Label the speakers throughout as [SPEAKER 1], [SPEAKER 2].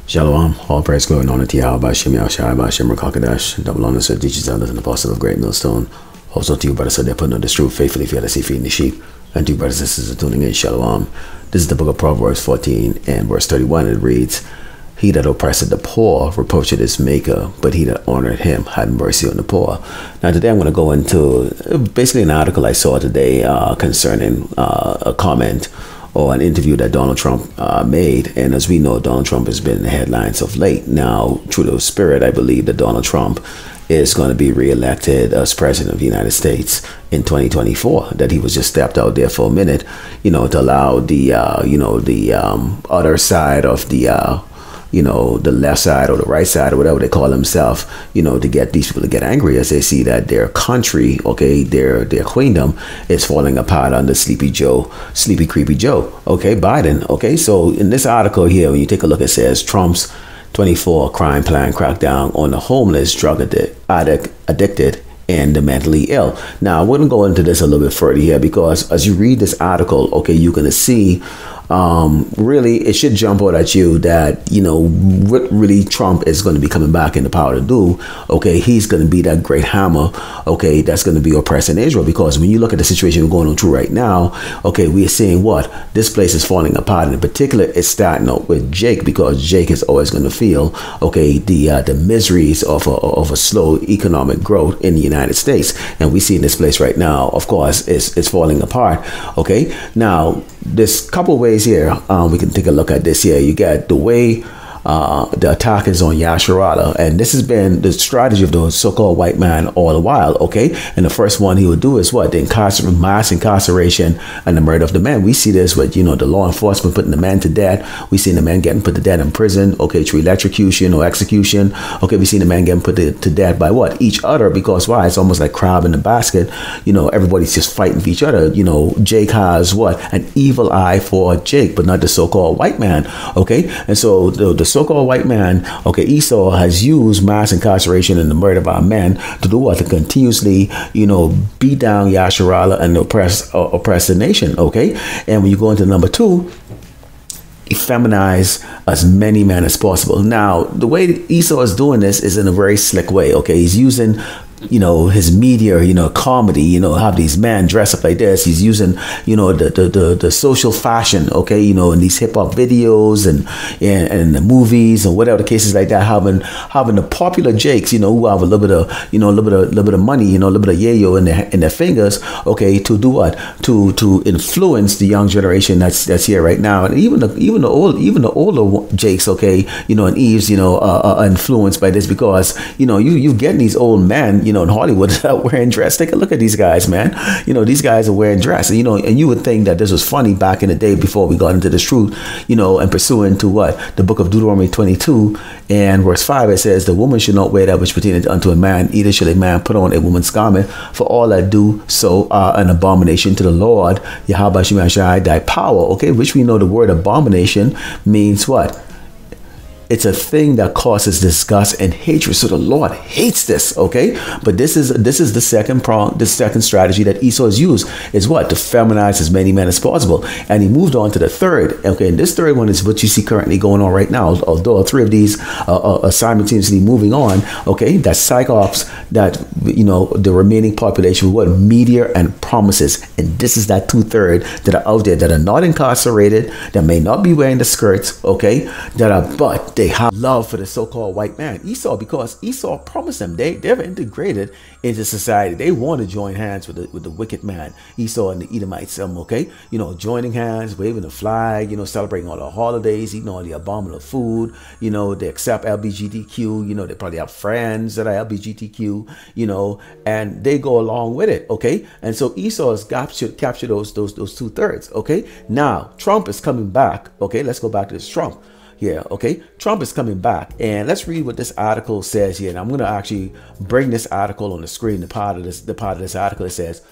[SPEAKER 1] Shalom, all praise, glory, and honor to Yahweh, Shem Yarsharala, Shem Rakakadash, double honor to teachers, elders, and apostles of Great Millstone. Also to you, brothers, so they're putting on this truth faithfully, fearlessly feeding the sheep. And to you, brothers and sisters, tuning in, Shalom. This is the book of Proverbs 14 and verse 31. It reads, "He that oppresseth the poor reproacheth his maker, but he that honoreth him had mercy on the poor." Now today I'm going to go into basically an article I saw today concerning a comment or an interview that Donald Trump made. And as we know, Donald Trump has been in the headlines of late. Now, true to spirit, I believe that Donald Trump is going to be reelected as president of the United States in 2024. That he was just stepped out there for a minute, to allow the, other side of the left side or the right side or whatever they call themselves, to get these people to get angry as they see that their country, their queendom is falling apart under sleepy creepy Joe, Biden. So in this article here, when you take a look, it says Trump's 24 crime plan crackdown on the homeless, drug addicted, and the mentally ill. Now, I'm going to go into this a little bit further here because as you read this article, you're going to see really it should jump out at you that what really Trump is going to be coming back into power to do. He's going to be that great hammer that's going to be oppressing Israel, because when you look at the situation we're going on through right now, we are seeing what this place is falling apart, and in particular it's starting out with Jake, because Jake is always going to feel the miseries of a slow economic growth in the United States, and we see in this place right now, of course, it's falling apart. Now there's a couple of ways here we can take a look at this here. You got the way the attack is on Yarsharala, and this has been the strategy of the so-called white man all the while. And the first one he would do is what? The mass incarceration and the murder of the men. We see this with the law enforcement putting the men to death. We seen the men getting put to death in prison, through electrocution or execution. We seen the men getting put to death by what? Each other, because why? It's almost like crab in the basket. Everybody's just fighting for each other. Jake has what? An evil eye for Jake, but not the so-called white man. And so the so-called white man, Esau, has used mass incarceration and the murder of our men to do what? To continuously, beat down Yarsharala and oppress the nation. And when you go into number two, feminize as many men as possible. Now, the way Esau is doing this is in a very slick way. He's using his media, comedy, have these men dress up like this. He's using, the social fashion, in these hip hop videos and the movies and whatever the cases like that, having the popular Jakes, who have a little bit of money, a little bit of yayo in their fingers, to do what? To influence the young generation that's here right now. And even the older Jakes, and Eves, are influenced by this, because, you getting these old men, in Hollywood wearing dress. Take a look at these guys, man. These guys are wearing dress. And you would think that this was funny back in the day before we got into this truth, and pursuing to what? The book of Deuteronomy 22 and verse 5, it says, "The woman should not wear that which pertaineth unto a man, neither shall a man put on a woman's garment, for all that do so are an abomination to the Lord, Yahweh Shem Yarsharala, thy power." Which we know the word abomination means what? It's a thing that causes disgust and hatred. So the Lord hates this, But this is the second prong, the second strategy that Esau has used, is what? To feminize as many men as possible. And he moved on to the third. And this third one is what you see currently going on right now. Although three of these are simultaneously moving on, that psychops, that, the remaining population, what? Media and promises. And this is that 2/3 that are out there that are not incarcerated, that may not be wearing the skirts, that are, but they have love for the so-called white man, Esau, because Esau promised them they're integrated into society. They want to join hands with the wicked man, Esau and the Edomites. Joining hands, waving the flag, celebrating all the holidays, eating all the abominable food. They accept LGBTQ. They probably have friends that are LGBTQ. And they go along with it. And so Esau has captured those 2/3. Now Trump is coming back. Let's go back to this Trump. Yeah, Trump is coming back, and let's read what this article says here. And I'm going to actually bring this article on the screen. The part of this article, it says,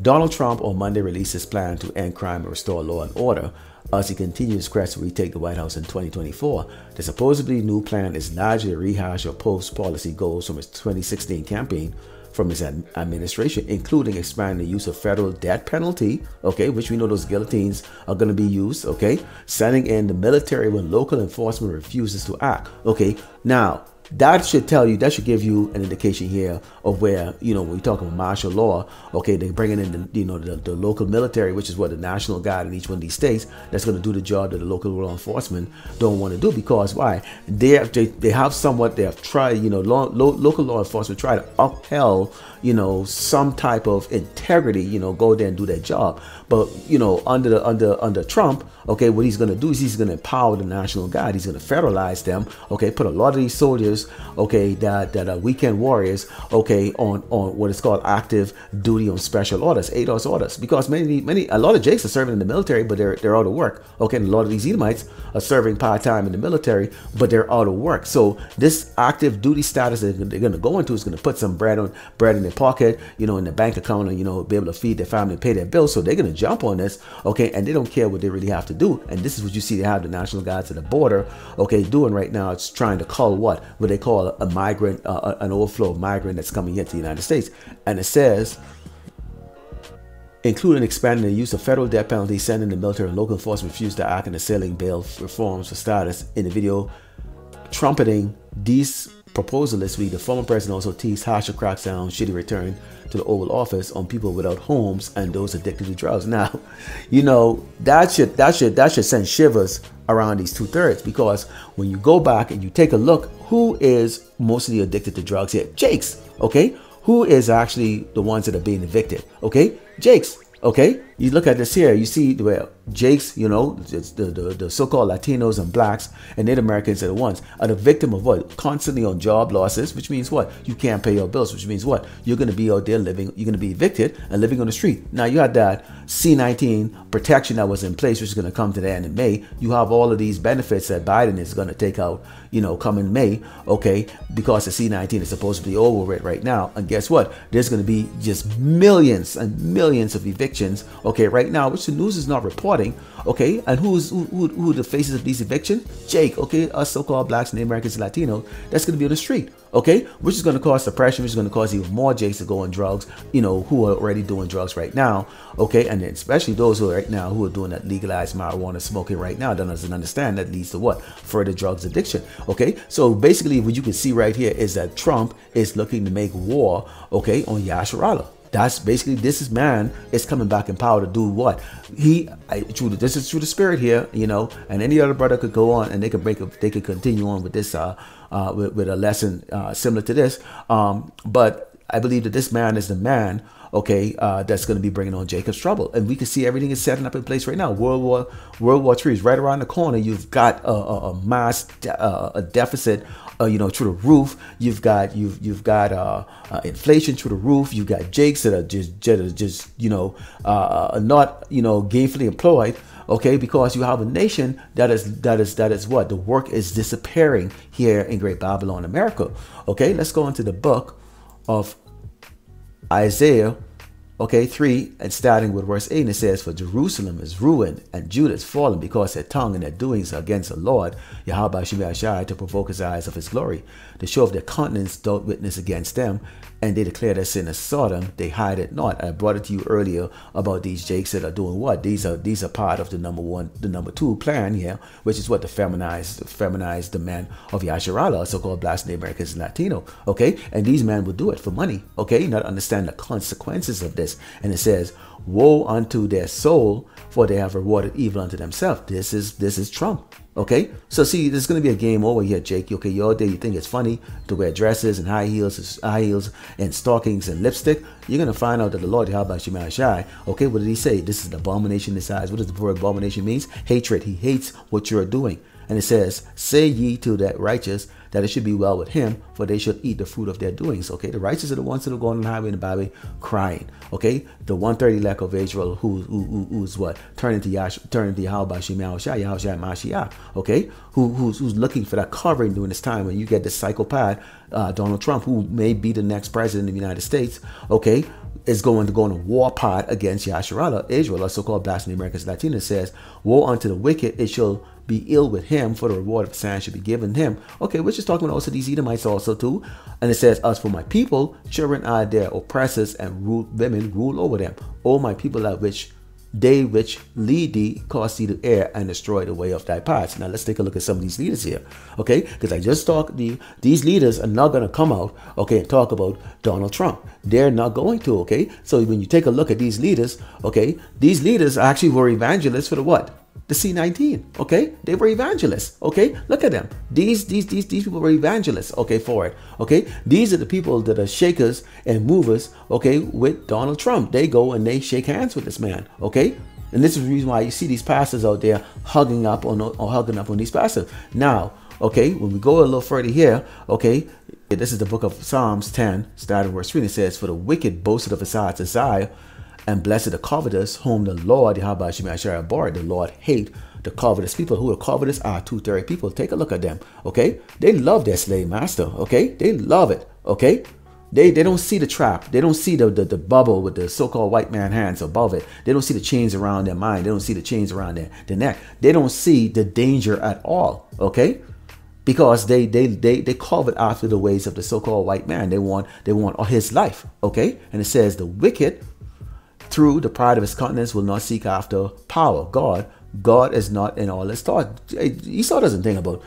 [SPEAKER 1] Donald Trump on Monday released his plan to end crime and restore law and order as he continues his quest to retake the White House in 2024. The supposedly new plan is largely a rehash of post policy goals from his 2016 campaign, from his administration, including expanding the use of federal death penalty, okay, which we know those guillotines are going to be used, okay, sending in the military when local enforcement refuses to act, okay. Now, that should tell you, that should give you an indication here of where, when we talk about martial law, okay, they're bringing in the local military, which is what the National Guard in each one of these states, that's going to do the job that the local law enforcement don't want to do. Because why? They have somewhat, they have tried, local law enforcement try to upheld, some type of integrity, go there and do their job. But, under Trump, okay, what he's going to do is he's going to empower the National Guard. He's going to federalize them, okay, put a lot of these soldiers, okay, that are weekend warriors, okay, on what is called active duty on special orders, 8-hour orders. Because a lot of Jakes are serving in the military, but they're out of work, okay, and a lot of these Edomites are serving part-time in the military, but they're out of work. So this active duty status that they're going to go into is going to put some bread in their pocket, in the bank account, and be able to feed their family and pay their bills. So they're going to jump on this, okay, and they don't care what they really have to do. And this is what you see they have the National Guards at the border, okay, doing right now. It's trying to cull what they call a migrant, an overflow of migrant that's coming here to the United States. And it says, including expanding the use of federal death penalty, sending the military and local enforcement refuse to act, and assailing bail reforms for status. In the video trumpeting these proposals this week, the former president also teased harsher crackdown should he return to the Oval Office on people without homes and those addicted to drugs. Now, that should send shivers around these 2/3, because when you go back and you take a look, who is mostly addicted to drugs here? Jakes, okay? Who is actually the ones that are being evicted? Okay, Jakes. Okay, you look at this here, you see where Jakes, the so-called Latinos and blacks and Native Americans are the ones are the victim of what? Constantly on job losses, which means what? You can't pay your bills, which means what? You're going to be out there living, you're going to be evicted and living on the street. Now you had that C-19 protection that was in place, which is going to come to the end in May. You have all of these benefits that Biden is going to take out, come in May, okay, because the C-19 is supposed to be over with right now. And guess what? There's going to be just millions and millions of evictions, okay, right now, which the news is not reporting, okay, and who are the faces of these evictions? Jake, okay, us so-called blacks, Native Americans, and Latinos, that's going to be on the street, okay, which is going to cause suppression, which is going to cause even more Jakes to go on drugs, who are already doing drugs right now, okay, and especially those who are right now who are doing that legalized marijuana smoking right now, doesn't understand that leads to what? Further drugs addiction, okay. So basically what you can see right here is that Trump is looking to make war, okay, on Yarsharala. That's basically, this man is coming back in power to do what? This is through the spirit here, and any other brother could go on and they could continue on with this, with a lesson similar to this. But I believe that this man is the man, okay, that's going to be bringing on Jacob's trouble. And we can see everything is setting up in place right now. World War III is right around the corner. You've got a mass deficit, through the roof. You've got inflation through the roof. You've got Jakes that are just not gainfully employed. Okay, because you have a nation that is what? The work is disappearing here in Great Babylon, America. Okay, let's go into the book of Isaiah, okay, 3, and starting with verse 8, and it says, "For Jerusalem is ruined and Judah is fallen, because their tongue and their doings are against the Lord, Yahweh Shemashai, to provoke his eyes of his glory, to show of their countenance doth witness against them, and they declare their sin as Sodom, they hide it not." I brought it to you earlier about these Jakes that are doing what? These are part of the number 2 plan here, which is what? The feminized the men of Yarsharala, so-called blacks, Native Americans, and Latino. Okay, and these men will do it for money. Okay, not understand the consequences of this. And it says, "Woe unto their soul, for they have rewarded evil unto themselves." This is Trump. Okay, so see, there's going to be a game over here, Jake. Okay, you're out there, you think it's funny to wear dresses and high heels and stockings and lipstick. You're going to find out that the Lord, Yahweh Shemashai, okay, what did he say? This is an abomination in his eyes. What does the word abomination means? Hatred. He hates what you're doing. And it says, "Say ye to that righteous, that it should be well with him, for they should eat the fruit of their doings." Okay, the righteous are the ones that are going on the highway and the byway crying. Okay, the 130 lakh of Israel who's what? Turning to Yahweh Shemashai, Yahweh Mashiach. Okay, who's looking for that covering during this time when you get this psychopath Donald Trump, who may be the next president of the United States. Okay, is going to go on a war part against Yarsharala, Israel, or so-called blacks, Americans, Latinos. Says, "Woe unto the wicked, it shall be ill with him, for the reward of his hand should be given him. Okay, we're just talking about also these Edomites also too. And it says, as for my people, children are their oppressors, and women rule over them. O my people, at which they which lead thee cause thee to err and destroy the way of thy paths. Now let's take a look at some of these leaders here, okay? Because I just talked, these leaders are not going to come out, okay, and talk about Donald Trump. They're not going to, okay? So when you take a look at these leaders, okay, these leaders actually were evangelists for the what? The C-19, okay? They were evangelists, okay? Look at them. These people were evangelists, okay, for it, okay? These are the people that are shakers and movers, okay, with Donald Trump. They go and they shake hands with this man, okay? And this is the reason why you see these pastors out there hugging up on these pastors. Now, okay, when we go a little further here, okay, this is the book of Psalms 10, starting verse 3. It says, for the wicked boasted of his heart desire, and blessed the covetous, whom the Lord, Yarsharala, abhorred. The Lord hate the covetous people. Who are covetous are two-thirds people. Take a look at them, okay? They love their slave master, okay? They love it, okay? They don't see the trap. They don't see the bubble with the so-called white man hands above it. They don't see the chains around their mind. They don't see the chains around their neck. They don't see the danger at all, okay? Because they covet after the ways of the so-called white man. They want his life, okay? And it says the wicked, through the pride of his countenance, will not seek after power. God is not in all his thought. Esau doesn't think about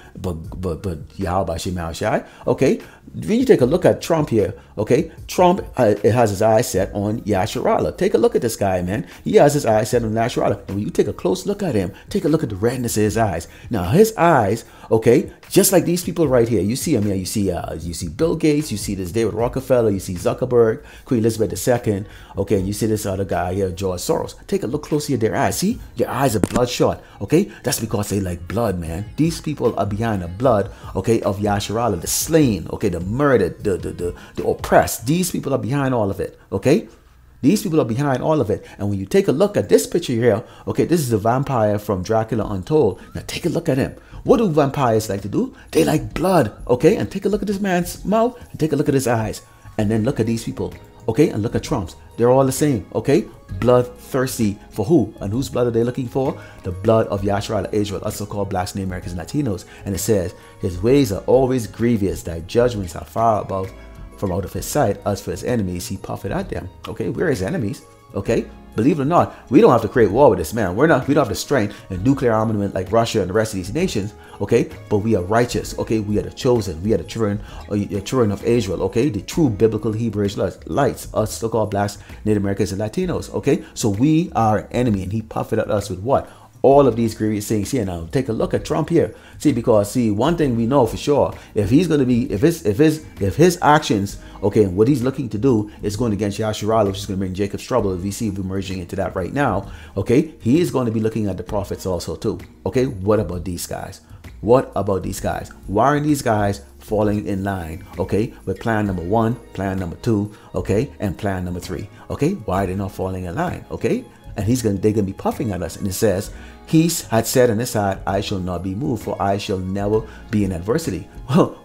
[SPEAKER 1] Yahweh Shem Shai. Okay, when you take a look at Trump here, okay, Trump it has his eyes set on Yarsharala. Take a look at this guy, man. He has his eyes set on Yarsharala. And when you take a close look at him, take a look at the redness of his eyes. Now his eyes, okay, just like these people right here. You see him here. You see Bill Gates. You see this David Rockefeller. You see Zuckerberg, Queen Elizabeth II. Okay, and you see this other guy here, George Soros. Take a look closely at their eyes. See, their eyes are bloodshot. Okay, that's because they like blood, man. These people are behind the blood, okay, of Yarsharala, the slain, okay, the murdered, the oppressed. These people are behind all of it, okay? These people are behind all of it. And when you take a look at this picture here, okay, this is the vampire from Dracula Untold. Now take a look at him. What do vampires like to do? They like blood, okay? And take a look at this man's mouth and take a look at his eyes. And then look at these people, okay? And look at Trump's. They're all the same, okay? Bloodthirsty for who? And whose blood are they looking for? The blood of Yarsharala, Israel, also called blacks, Americans, and Latinos. And it says, his ways are always grievous. Thy judgments are far above from out of his sight. As for his enemies, he puffeth at them. Okay, we're his enemies, okay? Believe it or not, we don't have to create war with this man. We don't have the strength and nuclear armament like Russia and the rest of these nations, okay? But we are righteous, okay? We are the chosen. We are the children of Israel, okay? The true biblical Hebrew Israelites, us so-called blacks, Native Americans, and Latinos, okay? So we are an enemy, and he puffed at us with what? All of these grievous things here. Now take a look at Trump here. See, because see, one thing we know for sure, if he's going to be, if his actions, okay, and what he's looking to do is going against Yarsharala, which is going to bring Jacob's trouble, as we see we're merging into that right now, okay, he is going to be looking at the prophets also too. Okay, what about these guys? What about these guys? Why aren't these guys falling in line, okay, with plan number 1, plan number 2, okay, and plan number 3, okay? Why are they not falling in line, okay? And they're gonna be puffing at us. And it says, he had said in his heart, I shall not be moved, for I shall never be in adversity.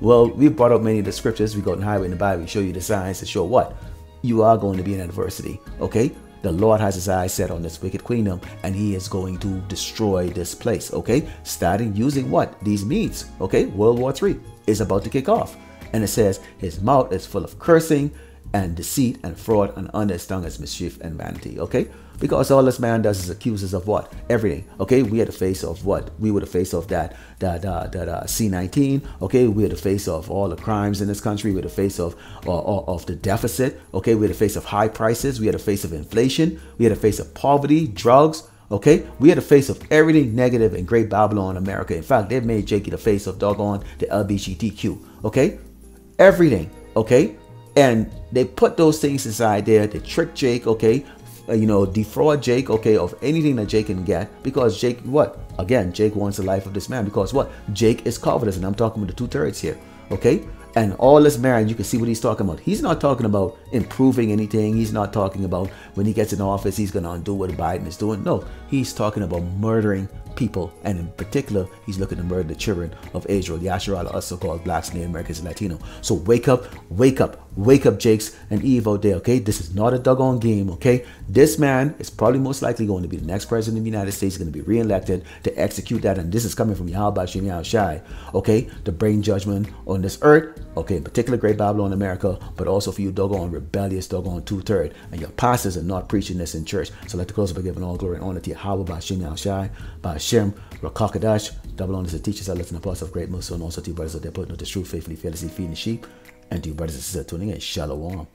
[SPEAKER 1] Well, we brought up many of the scriptures. We go in the highway in the Bible. We show you the signs to show what? You are going to be in adversity, okay? The Lord has his eyes set on this wicked kingdom, and he is going to destroy this place, okay? Starting using what? These means, okay? World War III is about to kick off. And it says, his mouth is full of cursing and deceit and fraud, and under his tongue is mischief and vanity, okay? Because all this man does is accuse us of what? Everything, okay? We are the face of what? We were the face of that C-19, okay? We're the face of all the crimes in this country. We're the face of the deficit, okay? We're the face of high prices. We are the face of inflation. We are the face of poverty, drugs, okay? We are the face of everything negative in Great Babylon, America. In fact, they've made Jakey the face of doggone the LGBTQ, okay? Everything, okay? And they put those things inside there. They trick Jake, okay? Defraud Jake, okay, of anything that Jake can get, because Jake, what? Again, Jake wants the life of this man, because what? Jake is covetous, and I'm talking about the 2/3 here, okay? And all this man, you can see what he's talking about. He's not talking about improving anything. He's not talking about when he gets in office, he's going to undo what Biden is doing. No, he's talking about murdering people. And in particular, he's looking to murder the children of Israel, Yarsharala, also called blacks, Native Americans, and Latino. So wake up, wake up,
[SPEAKER 2] Wake up, Jakes and Eve out there, okay? This is not a doggone game, okay? This man is probably most likely going to be the next president of the United States. He's going to be reelected to execute that, and this is coming from Yahweh Bashem Yahushai, okay? To bring judgment on this earth, okay? In particular, Great Babylon, America, but also for you doggone rebellious, doggone two-third. And your pastors are not preaching this in church. So let the close by giving all glory and honor to Yahweh Bashem Yahushai, Bashem, Rakakadash, double honors to teachers, I listen to parts of great Muslim, and also to you brothers out there putting out this truth faithfully, fearlessly feeding the sheep. And to you brothers and sisters tuning in, Shalom.